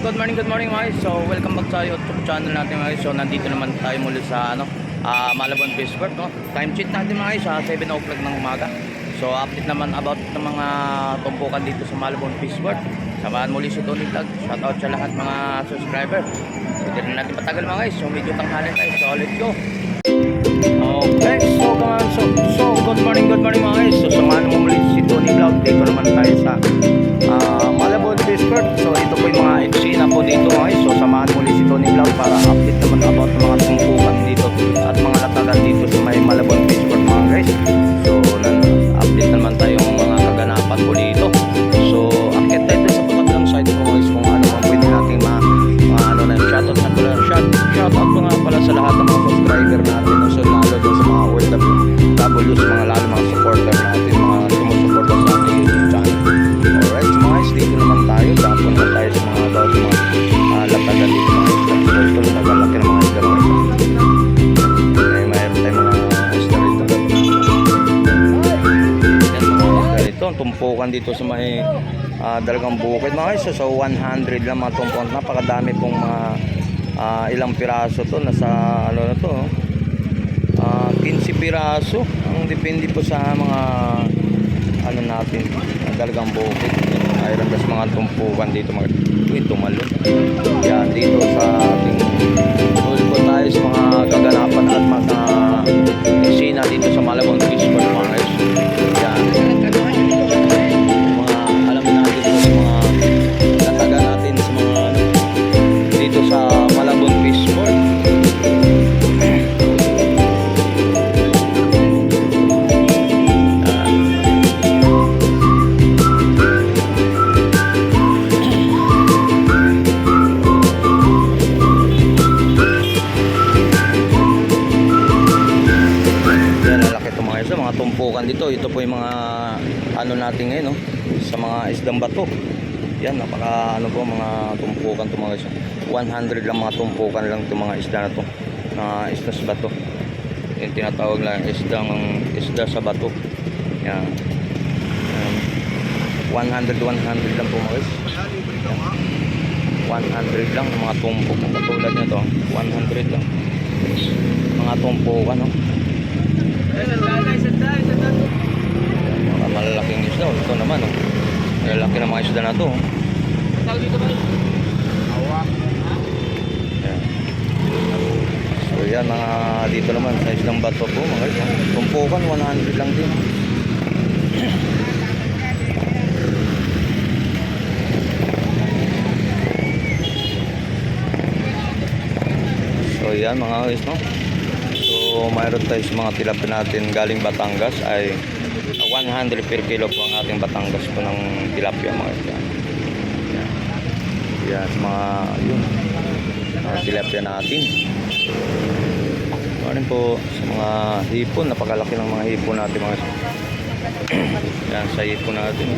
Good morning mga guys. So welcome back sa YouTube channel natin mga guys. So nandito naman tayo muli sa Malabon Fishport, no. Time check natin mga guys sa 7 o'clock ng umaga. So update naman about ng mga tumpukan dito sa Malabon Fishport. Samahan muli si Tony Vlog. Shoutout sa lahat mga subscriber. So hindi rin natin patagal mga guys. So medyo tanghalin tayo. So let's go. Okay, so good morning mga guys. So samahan mo muli si Tony Vlog. Dito naman tayo sa Malabon Fishport. So ito po yung mga eksena po dito guys. So samahan muli si Tony Vlog para update naman about mga tumpukan dito at mga latagan dito sa may Malabon Fishport mga guys. So update naman tayo ng mga kaganapan po dito. So akit tayo sa pagkakalang side po guys kung ano ang pwede natin shoutout po nga pala sa lahat ng mga subscriber natin. So lalo dun sa mga OFWs, mga lalo mga supporter natin, mga sumusuporta sa ating YouTube channel. Alright, so mga guys, dito naman tayo. Dapo naman tayo sa mga about mga latagan dito mga isla. So ito nagalaki ng mga isla mga isla. Mayroon tayong mga isla rito. Yan mga isla rito. Tumpukan dito sa may Dalagang Bukid mga guys. So 100 lang mga tumpukan. Napakadami pong mga ilang piraso to, nasa ano na to 15 piraso ang depende po sa mga ano natin Dalagang Bukid. Mayroon das mga tumpukan dito mga tumalon yan dito sa ating tuloy po tayo sa mga kaganapan at mga eksena dito sa Malabon Fishport mga guys. Yan mga alam natin po sa mga nataga natin sa mga dito sa Malabon Fishport. Mga tumpukan dito. Ito po yung mga ano natin ngayon, no? Sa mga isdang bato. Yan, napaka ano po mga tumpukan to mga isda. 100 lang mga tumpukan lang to mga isda na to. Isda sa bato. Yung tinatawag lang isda sa bato. Yan. 100 lang po mga isda. 100 lang mga tumpok. Katulad nito, 100 lang. Mga tumpukan, no? Mga malalaking isda. Ito naman, no? Malalaki na mga isda na to. Yan. So yan mga dito naman sa isdang bato po mga guys. Tumpukan 100 lang din. So yan mga guys, no? So mayroon tayo sa mga tilapia natin galing Batangas ay 100 per kilo po ang ating Batangas po ng tilapia mga guys. Yan mga yun tilapia natin. Maraming po sa mga hipon, napakalaki ng mga hipon natin mga guys. Yan sa hipon natin.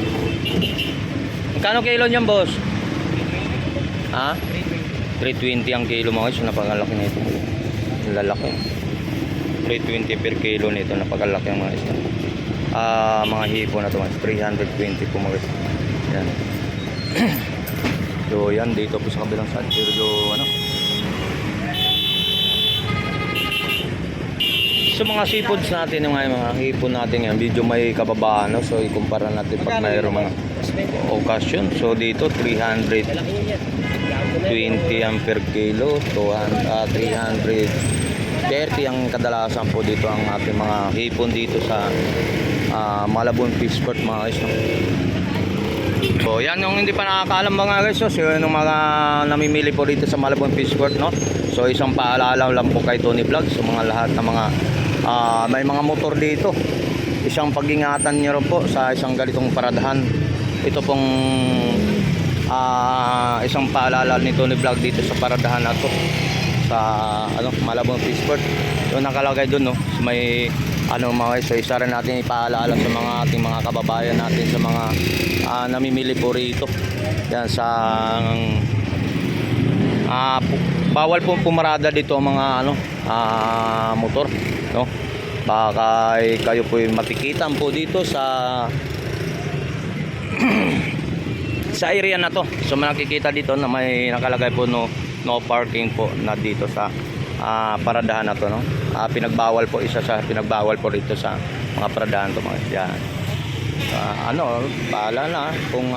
Magkano kilo niyan boss? Ha? 320 ang kilo mga guys. Napakalaki na ito. Lalaki. 320 per kilo nito, napakalaki ang mga isda. Mga hipon na ito, 320 po mga guys. Yan. So yan dito po sa kabilang side. Pero ano, sa mga seafoods natin, yung mga hipon natin yan, medyo may kababaan, no? So ikumpara natin pag mayroong mga occasion. So dito 320 ang per kilo, 330 ang kadalasan po dito ang ating mga hipon dito sa Malabon Fishport mga guys, no? So yan yung hindi pa nakakaalam mga guys, so yung mga namimili po dito sa Malabon Fishport, no? So isang paalala lang po kay Tony Vlog sa mga lahat ng mga may mga motor dito, isang pag-ingatan nyo rin po sa isang ganitong paradahan. Ito pong isang paalala ni Tony Vlog dito sa paradahan na to sa Malabon Fishport. Yung nakalagay doon, no, so may mga guys, so isa rin natin ipaalala sa mga ating mga kababayan natin sa mga namimili po rito. Yan sa bawal po pumarada dito ang mga motor, no? Baka kayo po matikitan po dito sa sa area na to. So makikita dito na may nakalagay po no parking po na dito sa paradahan na to, no. Pinagbawal po, isa sa pinagbawal po rito sa mga paradahan to mga yan. Bahala na kung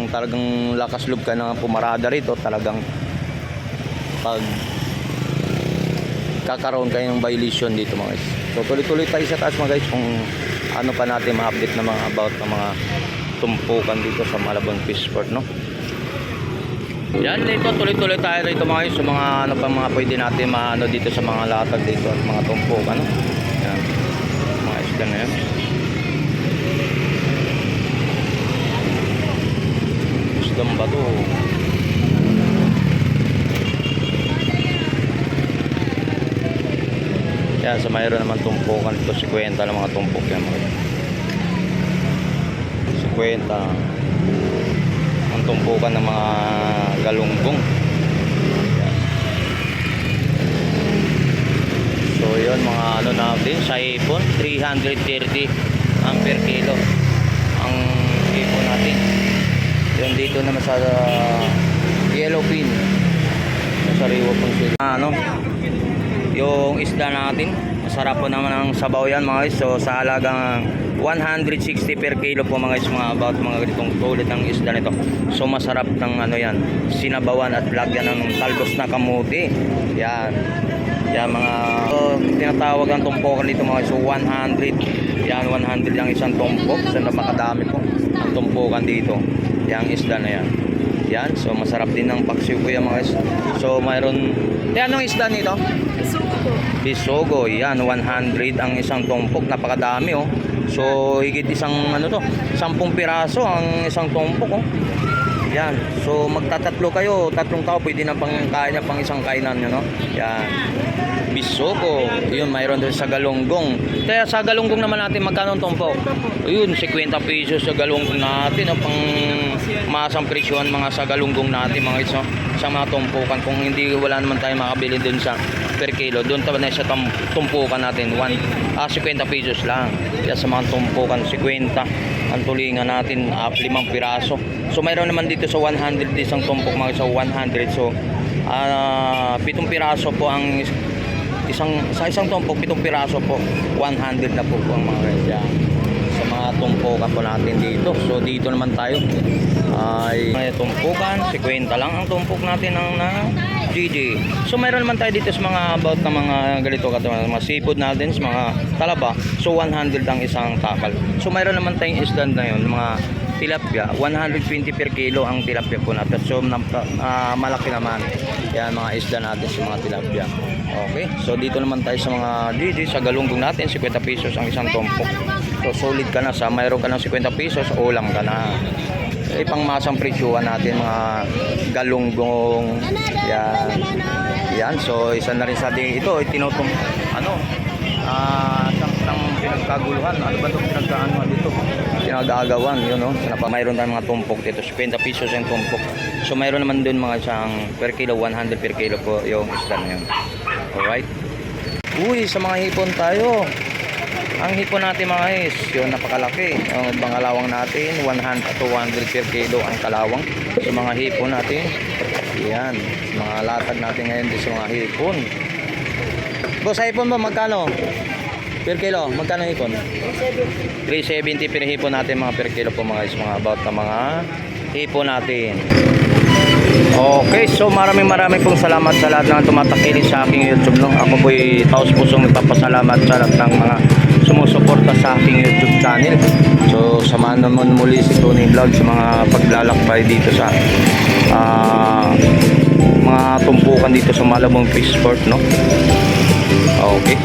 talagang lakas loob ka na pumarada rito, talagang pag kakaroon kayo ng violation dito mga guys. So tuloy-tuloy tayo sa taas mga guys kung ano pa natin ma-update na mga about ng mga tumpukan dito sa Malabon Fishport, no. Yan dito, tuloy-tuloy tayo rito mga guys sa mga ano pa mga pwede natin maano dito sa mga latag dito at mga tumpukan, no. Yan. Mga isda na yan. Isdang bato. Yan, so mayroon naman tumpukan dito, 50 ng mga tumpok yan mga 50 ang tumpukan ng mga galunggong. Yan. So yun mga ano natin sa hipon, 330 ang per kilo ang hipon natin. Yun dito naman sa yellowfin sa sariwa pong sila yung isda natin, masarap po naman ang sabaw yan mga guys. So sa halagang 160 per kilo po mga guys, mga about mga ganitong tulad ng isda nito. So masarap ng ano yan, sinabawan at lagyan ng talbos na kamuti. Yan. Yan mga tinatawag ang tumpukan dito mga guys. So 100. Yan 100 ang isang tumpok. So napakadami po ang tumpukan dito. Yang isda na yan. Yan, so masarap din ng paksiw po yan mga guys. So mayroon, anong isda nito? Bisogo, yan 100 ang isang tumpok, napakadami oh. So higit isang 10 piraso ang isang tumpok oh. Yan, so magtatatlo kayo, tatlong tao pwede na pang kaya pang isang kainan nyo, no? Yan. Bisogo, yun mayroon din sa galunggong. Kaya sa galunggong naman natin magkano ang tumpok? Yun, 50 pesos sa galunggong natin, oh, pang masang presyohan mga sa galunggong natin mga iso, sa mga tumpukan. Kung hindi wala naman tayo makabili dun sa per kilo, doon tayo na sa tumpukan natin 50 pesos lang. Kaya sa mga tumpukan 50 ang tulingan natin 5 piraso. So mayroon naman dito sa 100 isang tumpok mga sa 100. So 7 piraso po ang sa isang tumpok, 7 piraso po, 100 na po ang mga guys sa mga tumpukan po natin dito. So dito naman tayo ay may tumpukan, 50 lang ang tumpok natin ng GG. So mayroon naman tayo dito sa mga about na mga ganito katulad mga seafood natin, sa mga talaba. So 100 ang isang takal. So mayroon naman tayong isda na yun, mga tilapia, 120 per kilo ang tilapia po natin. So malaki naman yan mga isda natin sa mga tilapia. Okay, so dito naman tayo sa mga GG, sa galunggong natin 50 pesos ang isang tumpok. So solid ka na sa mayroon ka ng 50 pesos, ulam ka na. Pang masang presyuhan natin mga galunggong yan. So isa na rin sa ating ito tinutum sang pinagkaguluhan. Ano ba itong pinagkaano dito? Pinag-aagawan yun, no? So, mayroon tayong mga tumpok dito, 50 pesos yung tumpok. So mayroon naman dun mga isang per kilo, 100 per kilo po yung isda na yun. Alright. Uy, sa mga hipon tayo. Ang hipon natin mga guys, yun napakalaki. Ang pangalawang natin, 100 to 100 per kilo ang kalawang. Sa mga hipon natin, yan. Mga latag natin ngayon din sa mga hipon. Boss, sa hipon mo, magkano? Per kilo, magkano hipon? 370 per hipon natin mga per kilo po mga guys. Mga about na mga hipon natin. Okay, so maraming pong salamat sa lahat ng tumatakili sa aking YouTube, no? Ako po'y taos pusong nagpapasalamat sa lahat ng mga sumusuporta sa aking YouTube channel. So samahan naman muli si Tony Vlog sa mga paglalakbay dito sa mga tumpukan dito sa Malabon Fishport, no? Okay.